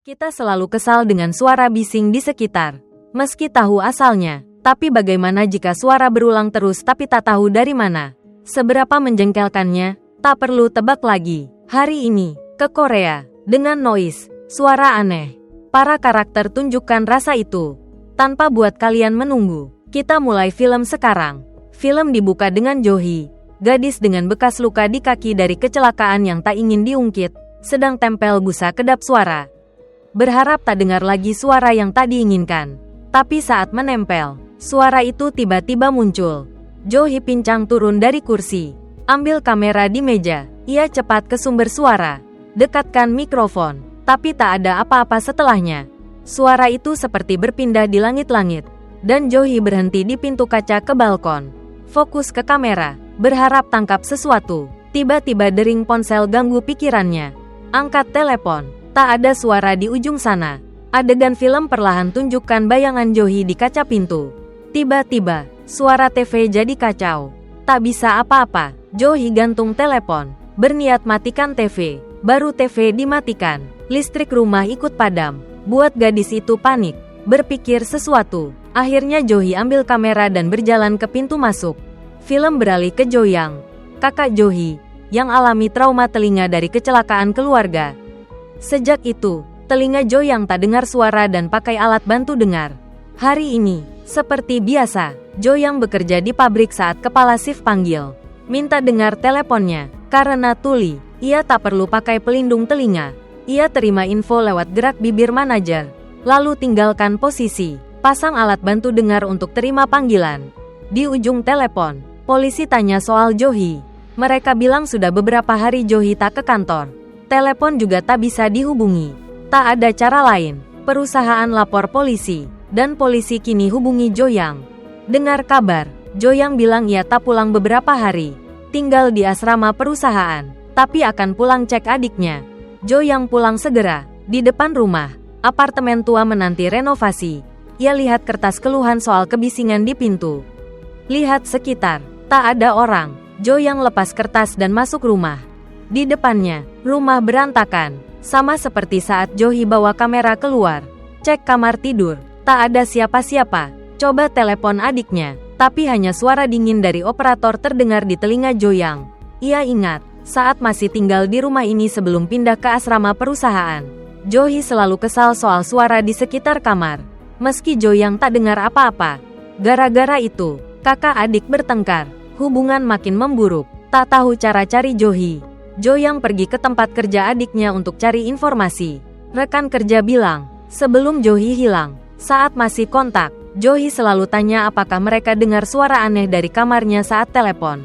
Kita selalu kesal dengan suara bising di sekitar. Meski tahu asalnya, tapi bagaimana jika suara berulang terus tapi tak tahu dari mana? Seberapa menjengkelkannya, tak perlu tebak lagi. Hari ini, ke Korea, dengan noise, suara aneh. Para karakter tunjukkan rasa itu. Tanpa buat kalian menunggu, kita mulai film sekarang. Film dibuka dengan Johi, gadis dengan bekas luka di kaki dari kecelakaan yang tak ingin diungkit, sedang tempel busa kedap suara. Berharap tak dengar lagi suara yang tak diinginkan. Tapi saat menempel, suara itu tiba-tiba muncul. Johi pincang turun dari kursi. Ambil kamera di meja. Ia cepat ke sumber suara. Dekatkan mikrofon. Tapi tak ada apa-apa setelahnya. Suara itu seperti berpindah di langit-langit. Dan Johi berhenti di pintu kaca ke balkon. Fokus ke kamera. Berharap tangkap sesuatu. Tiba-tiba dering ponsel ganggu pikirannya. Angkat telepon. Tak ada suara di ujung sana. Adegan film perlahan tunjukkan bayangan Johi di kaca pintu. Tiba-tiba, suara TV jadi kacau. Tak bisa apa-apa. Johi gantung telepon. Berniat matikan TV. Baru TV dimatikan. Listrik rumah ikut padam. Buat gadis itu panik. Berpikir sesuatu. Akhirnya Johi ambil kamera dan berjalan ke pintu masuk. Film beralih ke Joyang, kakak Johi, yang alami trauma telinga dari kecelakaan keluarga. Sejak itu, telinga Joyang tak dengar suara dan pakai alat bantu dengar. Hari ini, seperti biasa, Joyang bekerja di pabrik saat kepala shift panggil. Minta dengar teleponnya, karena tuli, ia tak perlu pakai pelindung telinga. Ia terima info lewat gerak bibir manajer, lalu tinggalkan posisi, pasang alat bantu dengar untuk terima panggilan. Di ujung telepon, polisi tanya soal Johi. Mereka bilang sudah beberapa hari Johi tak ke kantor. Telepon juga tak bisa dihubungi. Tak ada cara lain. Perusahaan lapor polisi. Dan polisi kini hubungi Joyang. Dengar kabar, Joyang bilang ia tak pulang beberapa hari. Tinggal di asrama perusahaan. Tapi akan pulang cek adiknya. Joyang pulang segera. Di depan rumah, apartemen tua menanti renovasi. Ia lihat kertas keluhan soal kebisingan di pintu. Lihat sekitar. Tak ada orang. Joyang lepas kertas dan masuk rumah. Di depannya, rumah berantakan, sama seperti saat Johi bawa kamera keluar. Cek kamar tidur, tak ada siapa-siapa. Coba telepon adiknya, tapi hanya suara dingin dari operator terdengar di telinga Joyang. Ia ingat, saat masih tinggal di rumah ini sebelum pindah ke asrama perusahaan. Johi selalu kesal soal suara di sekitar kamar. Meski Joyang tak dengar apa-apa. Gara-gara itu, kakak adik bertengkar. Hubungan makin memburuk. Tak tahu cara cari Johi. Joyang pergi ke tempat kerja adiknya untuk cari informasi. Rekan kerja bilang, sebelum Johi hilang, saat masih kontak, Johi selalu tanya apakah mereka dengar suara aneh dari kamarnya saat telepon.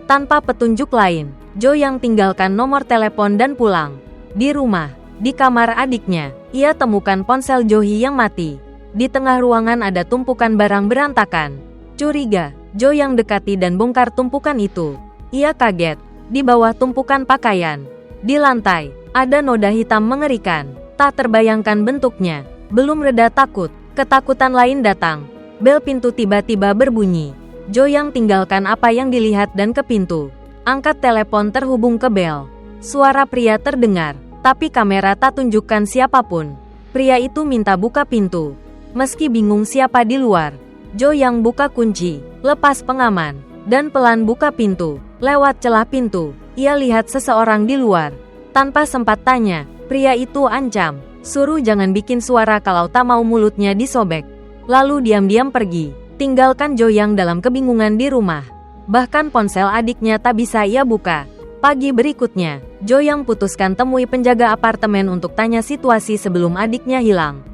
Tanpa petunjuk lain, Joyang tinggalkan nomor telepon dan pulang. Di rumah, di kamar adiknya, ia temukan ponsel Johi yang mati. Di tengah ruangan ada tumpukan barang berantakan. Curiga, Joyang dekati dan bongkar tumpukan itu. Ia kaget. Di bawah tumpukan pakaian, di lantai, ada noda hitam mengerikan. Tak terbayangkan bentuknya. Belum reda takut, ketakutan lain datang. Bel pintu tiba-tiba berbunyi. Joyang tinggalkan apa yang dilihat dan ke pintu. Angkat telepon terhubung ke bel. Suara pria terdengar, tapi kamera tak tunjukkan siapapun. Pria itu minta buka pintu. Meski bingung siapa di luar, Joyang buka kunci, lepas pengaman, dan pelan buka pintu. Lewat celah pintu, ia lihat seseorang di luar. Tanpa sempat tanya, pria itu ancam, suruh jangan bikin suara kalau tak mau mulutnya disobek. Lalu diam-diam pergi, tinggalkan Joyang dalam kebingungan di rumah. Bahkan ponsel adiknya tak bisa ia buka. Pagi berikutnya, Joyang putuskan temui penjaga apartemen untuk tanya situasi sebelum adiknya hilang.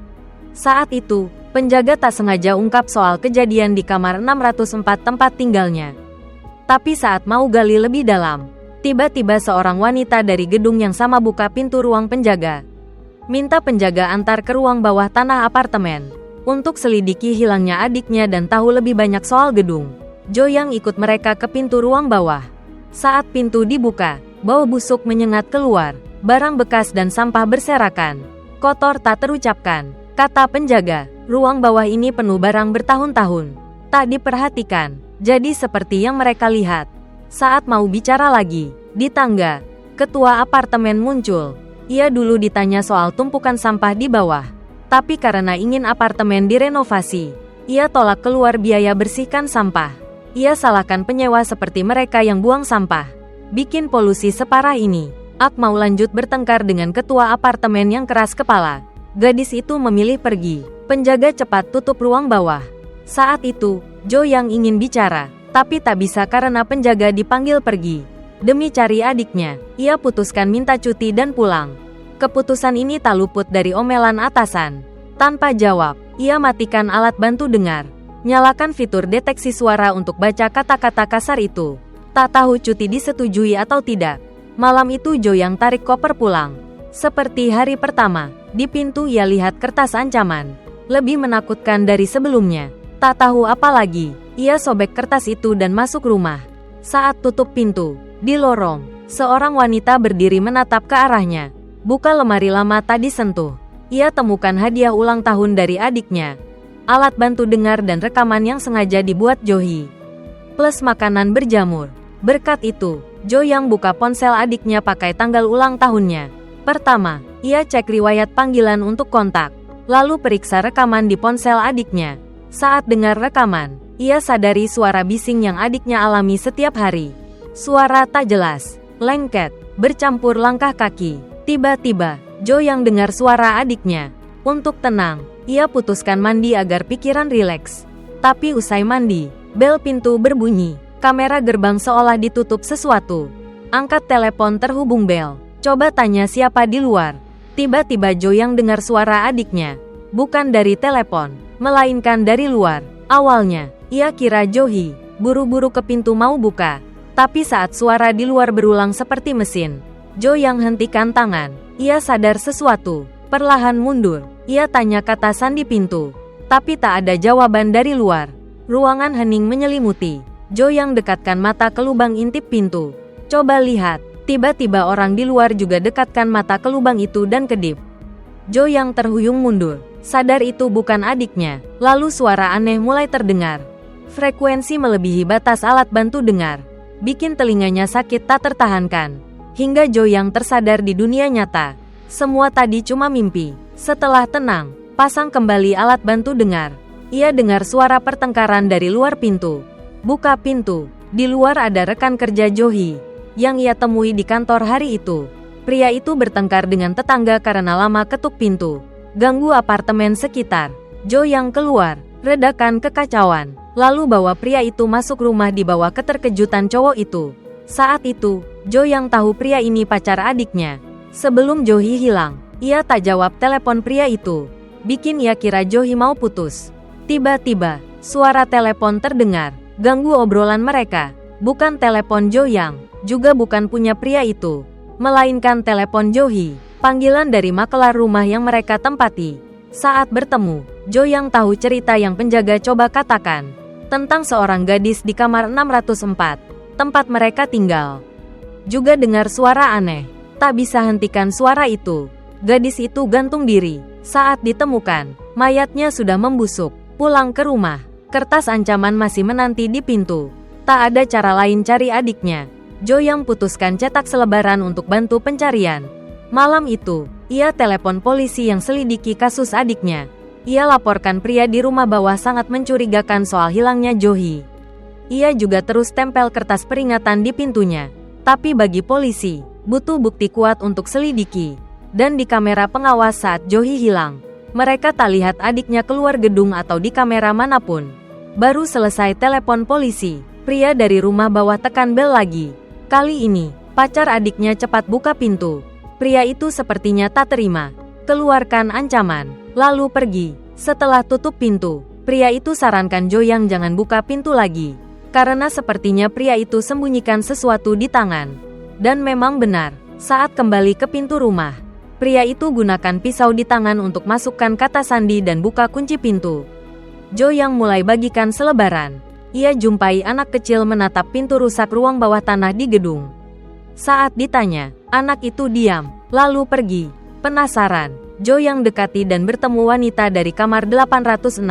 Saat itu, penjaga tak sengaja ungkap soal kejadian di kamar 604 tempat tinggalnya. Tapi saat mau gali lebih dalam, tiba-tiba seorang wanita dari gedung yang sama buka pintu ruang penjaga. Minta penjaga antar ke ruang bawah tanah apartemen, untuk selidiki hilangnya adiknya dan tahu lebih banyak soal gedung. Joyang ikut mereka ke pintu ruang bawah. Saat pintu dibuka, bau busuk menyengat keluar, barang bekas dan sampah berserakan. Kotor tak terucapkan, kata penjaga, ruang bawah ini penuh barang bertahun-tahun. Tak diperhatikan. Jadi seperti yang mereka lihat. Saat mau bicara lagi, di tangga, ketua apartemen muncul. Ia dulu ditanya soal tumpukan sampah di bawah. Tapi karena ingin apartemen direnovasi, ia tolak keluar biaya bersihkan sampah. Ia salahkan penyewa seperti mereka yang buang sampah. Bikin polusi separah ini. Ak mau lanjut bertengkar dengan ketua apartemen yang keras kepala. Gadis itu memilih pergi. Penjaga cepat tutup ruang bawah. Saat itu, Jo yang ingin bicara, tapi tak bisa karena penjaga dipanggil pergi. Demi cari adiknya, ia putuskan minta cuti dan pulang. Keputusan ini tak luput dari omelan atasan. Tanpa jawab, ia matikan alat bantu dengar. Nyalakan fitur deteksi suara untuk baca kata-kata kasar itu. Tak tahu cuti disetujui atau tidak. Malam itu Jo yang tarik koper pulang. Seperti hari pertama, di pintu ia lihat kertas ancaman. Lebih menakutkan dari sebelumnya. Tak tahu apa lagi, ia sobek kertas itu dan masuk rumah. Saat tutup pintu, di lorong, seorang wanita berdiri menatap ke arahnya. Buka lemari lama tak disentuh. Ia temukan hadiah ulang tahun dari adiknya. Alat bantu dengar dan rekaman yang sengaja dibuat Johi. Plus makanan berjamur. Berkat itu, Jo yang buka ponsel adiknya pakai tanggal ulang tahunnya. Pertama, ia cek riwayat panggilan untuk kontak. Lalu periksa rekaman di ponsel adiknya. Saat dengar rekaman, ia sadari suara bising yang adiknya alami setiap hari. Suara tak jelas, lengket, bercampur langkah kaki. Tiba-tiba, Jo yang dengar suara adiknya. Untuk tenang, ia putuskan mandi agar pikiran rileks. Tapi usai mandi, bel pintu berbunyi. Kamera gerbang seolah ditutup sesuatu. Angkat telepon terhubung bel. Coba tanya siapa di luar. Tiba-tiba Jo yang dengar suara adiknya. Bukan dari telepon, melainkan dari luar. Awalnya, ia kira Johi. Buru-buru ke pintu mau buka. Tapi saat suara di luar berulang seperti mesin, Jo yang hentikan tangan. Ia sadar sesuatu. Perlahan mundur. Ia tanya ke atasan di pintu. Tapi tak ada jawaban dari luar. Ruangan hening menyelimuti. Jo yang dekatkan mata ke lubang intip pintu. Coba lihat. Tiba-tiba orang di luar juga dekatkan mata ke lubang itu dan kedip. Jo yang terhuyung mundur. Sadar itu bukan adiknya. Lalu suara aneh mulai terdengar. Frekuensi melebihi batas alat bantu dengar. Bikin telinganya sakit tak tertahankan. Hingga Jo yang tersadar di dunia nyata. Semua tadi cuma mimpi. Setelah tenang, pasang kembali alat bantu dengar. Ia dengar suara pertengkaran dari luar pintu. Buka pintu. Di luar ada rekan kerja Johi yang ia temui di kantor hari itu. Pria itu bertengkar dengan tetangga karena lama ketuk pintu. Ganggu apartemen sekitar. Jo yang keluar, redakan kekacauan. Lalu bawa pria itu masuk rumah di bawah keterkejutan cowok itu. Saat itu, Jo yang tahu pria ini pacar adiknya. Sebelum Johi hilang, ia tak jawab telepon pria itu. Bikin ia kira Johi mau putus. Tiba-tiba, suara telepon terdengar. Ganggu obrolan mereka. Bukan telepon Jo yang, juga bukan punya pria itu. Melainkan telepon Johi. Panggilan dari makelar rumah yang mereka tempati. Saat bertemu, Jo yang tahu cerita yang penjaga coba katakan. Tentang seorang gadis di kamar 604. Tempat mereka tinggal. Juga dengar suara aneh. Tak bisa hentikan suara itu. Gadis itu gantung diri. Saat ditemukan, mayatnya sudah membusuk. Pulang ke rumah, kertas ancaman masih menanti di pintu. Tak ada cara lain cari adiknya. Jo yang putuskan cetak selebaran untuk bantu pencarian. Malam itu, ia telepon polisi yang selidiki kasus adiknya. Ia laporkan pria di rumah bawah sangat mencurigakan soal hilangnya Johi. Ia juga terus tempel kertas peringatan di pintunya. Tapi bagi polisi, butuh bukti kuat untuk selidiki. Dan di kamera pengawas saat Johi hilang, mereka tak lihat adiknya keluar gedung atau di kamera manapun. Baru selesai telepon polisi, pria dari rumah bawah tekan bel lagi. Kali ini, pacar adiknya cepat buka pintu. Pria itu sepertinya tak terima. Keluarkan ancaman, lalu pergi. Setelah tutup pintu, pria itu sarankan Jo yang jangan buka pintu lagi. Karena sepertinya pria itu sembunyikan sesuatu di tangan. Dan memang benar, saat kembali ke pintu rumah, pria itu gunakan pisau di tangan untuk masukkan kata sandi dan buka kunci pintu. Jo yang mulai bagikan selebaran. Ia jumpai anak kecil menatap pintu rusak ruang bawah tanah di gedung. Saat ditanya, anak itu diam, lalu pergi. Penasaran, Jo yang dekati dan bertemu wanita dari kamar 806.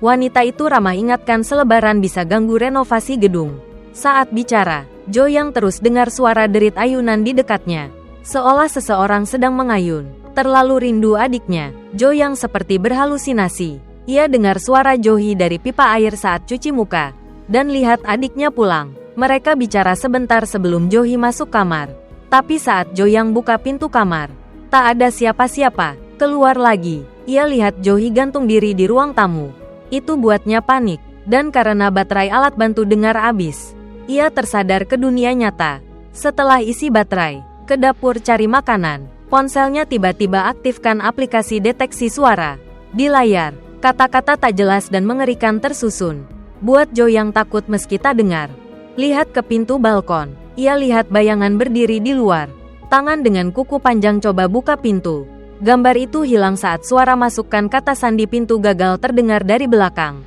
Wanita itu ramah ingatkan selebaran bisa ganggu renovasi gedung. Saat bicara, Jo yang terus dengar suara derit ayunan di dekatnya. seolah seseorang sedang mengayun. Terlalu rindu adiknya, Jo Yang seperti berhalusinasi. Ia dengar suara Jo Hee dari pipa air saat cuci muka, dan lihat adiknya pulang. Mereka bicara sebentar sebelum Jo Hee masuk kamar. Tapi saat Jo Yang buka pintu kamar, tak ada siapa-siapa. Keluar lagi, ia lihat Jo Hee gantung diri di ruang tamu. Itu buatnya panik, dan karena baterai alat bantu dengar habis, ia tersadar ke dunia nyata. Setelah isi baterai, ke dapur cari makanan, ponselnya tiba-tiba aktifkan aplikasi deteksi suara. Di layar, kata-kata tak jelas dan mengerikan tersusun, buat Jo Yang takut meski tak dengar. Lihat ke pintu balkon, ia lihat bayangan berdiri di luar. Tangan dengan kuku panjang coba buka pintu. Gambar itu hilang saat suara masukkan kata sandi pintu gagal terdengar dari belakang.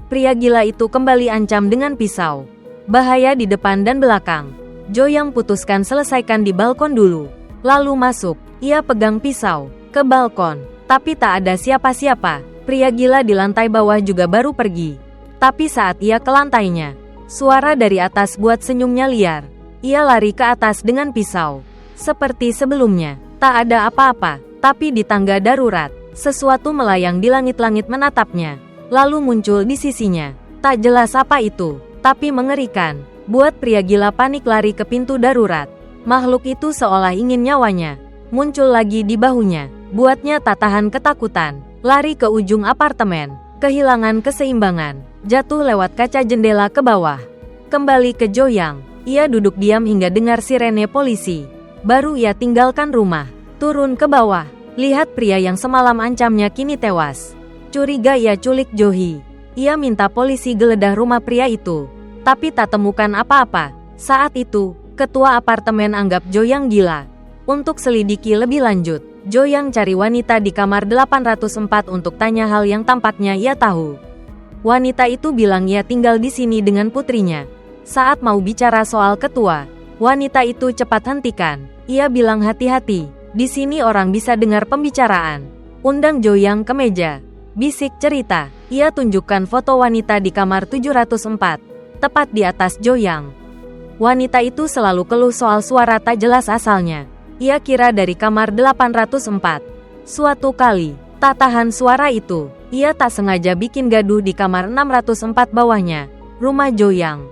Pria gila itu kembali ancam dengan pisau. Bahaya di depan dan belakang. Jo Yang putuskan selesaikan di balkon dulu. Lalu masuk, ia pegang pisau, ke balkon. Tapi tak ada siapa-siapa. Pria gila di lantai bawah juga baru pergi. Tapi saat ia ke lantainya, suara dari atas buat senyumnya liar. Ia lari ke atas dengan pisau. Seperti sebelumnya, tak ada apa-apa. Tapi di tangga darurat, sesuatu melayang di langit-langit menatapnya. Lalu muncul di sisinya. Tak jelas apa itu, tapi mengerikan. Buat pria gila panik lari ke pintu darurat. Makhluk itu seolah ingin nyawanya. Muncul lagi di bahunya. Buatnya tak tahan ketakutan. Lari ke ujung apartemen. Kehilangan keseimbangan. Jatuh lewat kaca jendela ke bawah. Kembali ke Jo Yang. Ia duduk diam hingga dengar sirene polisi. Baru ia tinggalkan rumah. Turun ke bawah, lihat pria yang semalam ancamnya kini tewas. Curiga ia culik Jo Hee. Ia minta polisi geledah rumah pria itu, tapi tak temukan apa-apa. Saat itu, ketua apartemen anggap Jo Yang gila. Untuk selidiki lebih lanjut, Jo Yang cari wanita di kamar 804 untuk tanya hal yang tampaknya ia tahu. Wanita itu bilang ia tinggal di sini dengan putrinya. Saat mau bicara soal ketua, wanita itu cepat hentikan. Ia bilang hati-hati. Di sini orang bisa dengar pembicaraan. Undang Jo Yang ke meja. Bisik cerita. Ia tunjukkan foto wanita di kamar 704. Tepat di atas Jo Yang. Wanita itu selalu keluh soal suara tak jelas asalnya. Ia kira dari kamar 804. Suatu kali, tak tahan suara itu. Ia tak sengaja bikin gaduh di kamar 604 bawahnya. Rumah Jo Yang.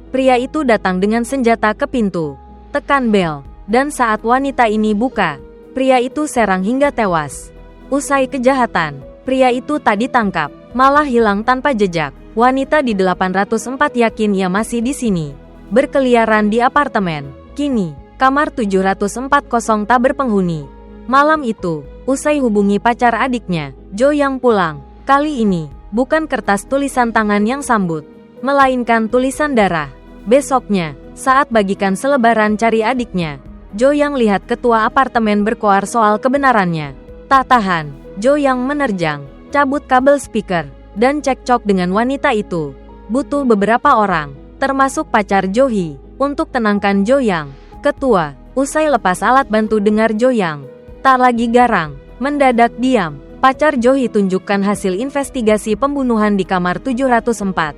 Pria itu datang dengan senjata ke pintu. Tekan bel. Dan saat wanita ini buka, pria itu serang hingga tewas. Usai kejahatan, pria itu tak ditangkap, malah hilang tanpa jejak. Wanita di 804 yakin ia masih di sini, berkeliaran di apartemen. Kini, kamar 704 kosong tak berpenghuni. Malam itu, usai hubungi pacar adiknya, Jo Yang pulang. Kali ini, bukan kertas tulisan tangan yang sambut, melainkan tulisan darah. Besoknya, saat bagikan selebaran cari adiknya, Jo Yang lihat ketua apartemen berkoar soal kebenarannya. Tak tahan, Jo Yang menerjang, cabut kabel speaker, dan cekcok dengan wanita itu. Butuh beberapa orang, termasuk pacar Jo Hee, untuk tenangkan Jo Yang. Ketua, usai lepas alat bantu dengar Jo Yang, tak lagi garang, mendadak diam. Pacar Jo Hee tunjukkan hasil investigasi pembunuhan di kamar 704.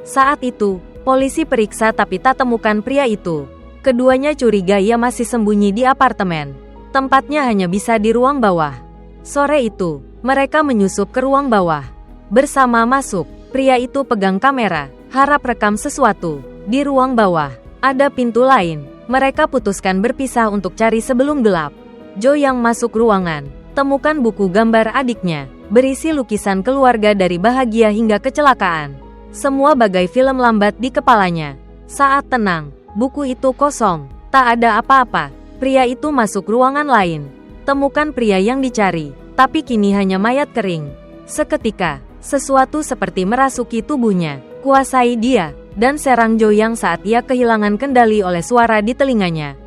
Saat itu, polisi periksa tapi tak temukan pria itu. Keduanya curiga ia masih sembunyi di apartemen. Tempatnya hanya bisa di ruang bawah. Sore itu, mereka menyusup ke ruang bawah. Bersama masuk, pria itu pegang kamera, harap rekam sesuatu. Di ruang bawah, ada pintu lain. Mereka putuskan berpisah untuk cari sebelum gelap. Jo Yang masuk ruangan, temukan buku gambar adiknya, berisi lukisan keluarga dari bahagia hingga kecelakaan. Semua bagai film lambat di kepalanya. Saat tenang, buku itu kosong, tak ada apa-apa. Pria itu masuk ruangan lain. Temukan pria yang dicari, tapi kini hanya mayat kering. Seketika, sesuatu seperti merasuki tubuhnya, kuasai dia, dan serang Jo Yang saat ia kehilangan kendali oleh suara di telinganya.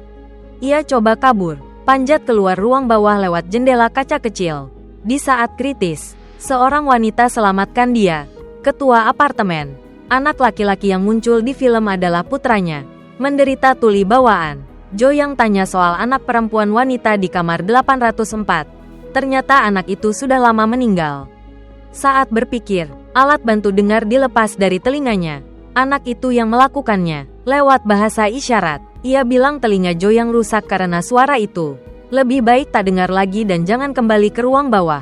Ia coba kabur, panjat keluar ruang bawah lewat jendela kaca kecil. Di saat kritis, seorang wanita selamatkan dia. Ketua apartemen, anak laki-laki yang muncul di film adalah putranya. Menderita tuli bawaan. Jo Yang tanya soal anak perempuan wanita di kamar 804. Ternyata anak itu sudah lama meninggal. Saat berpikir, alat bantu dengar dilepas dari telinganya. Anak itu yang melakukannya. Lewat bahasa isyarat, Ia bilang telinga Jo yang rusak karena suara itu. Lebih baik tak dengar lagi dan jangan kembali ke ruang bawah.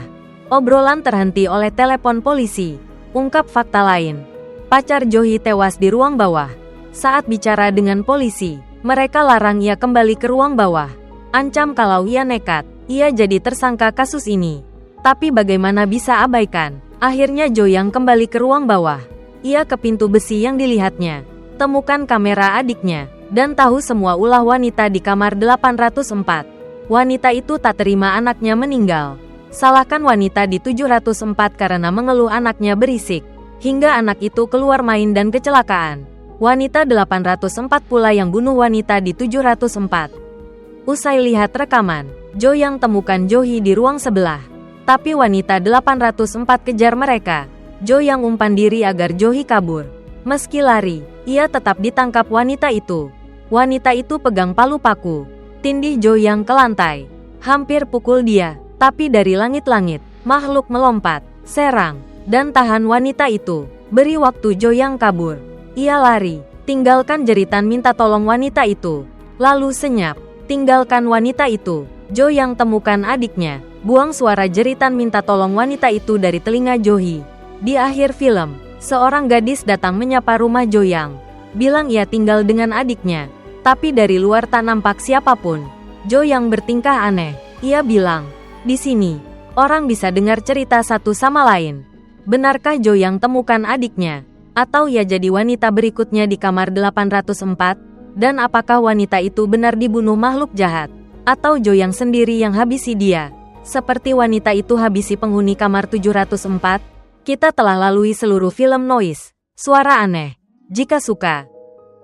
Obrolan terhenti oleh telepon polisi. Ungkap fakta lain. Pacar Jo-hee tewas di ruang bawah. Saat bicara dengan polisi, mereka larang ia kembali ke ruang bawah. Ancam kalau ia nekat, ia jadi tersangka kasus ini. Tapi bagaimana bisa abaikan? Akhirnya Jo yang kembali ke ruang bawah. Ia ke pintu besi yang dilihatnya. Temukan kamera adiknya. Dan tahu semua ulah wanita di kamar 804. Wanita itu tak terima anaknya meninggal. Salahkan wanita di 704 karena mengeluh anaknya berisik. Hingga anak itu keluar main dan kecelakaan. Wanita 804 pula yang bunuh wanita di 704. Usai lihat rekaman, Jo yang temukan Jo-hee di ruang sebelah. Tapi wanita 804 kejar mereka. Jo yang umpan diri agar Jo-hee kabur. Meski lari, ia tetap ditangkap wanita itu. Wanita itu pegang palu paku. Tindih Jo yang ke lantai. Hampir pukul dia. Tapi dari langit-langit, makhluk melompat, serang, dan tahan wanita itu. Beri waktu Jo yang kabur. Ia lari, tinggalkan jeritan minta tolong wanita itu. Lalu senyap, tinggalkan wanita itu. Jo yang temukan adiknya. Buang suara jeritan minta tolong wanita itu dari telinga Jo-hee. Di akhir film, seorang gadis datang menyapa rumah Jo yang. Bilang ia tinggal dengan adiknya. Tapi dari luar tak nampak siapapun. Jo yang bertingkah aneh. Ia bilang, di sini, orang bisa dengar cerita satu sama lain. Benarkah Jo yang temukan adiknya? Atau ia jadi wanita berikutnya di kamar 804? Dan apakah wanita itu benar dibunuh makhluk jahat? Atau Jo yang sendiri yang habisi dia? Seperti wanita itu habisi penghuni kamar 704? Kita telah lalui seluruh film Noise, Suara Aneh. Jika suka,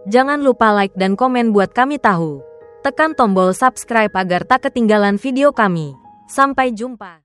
jangan lupa like dan komen buat kami tahu. Tekan tombol subscribe agar tak ketinggalan video kami. Sampai jumpa.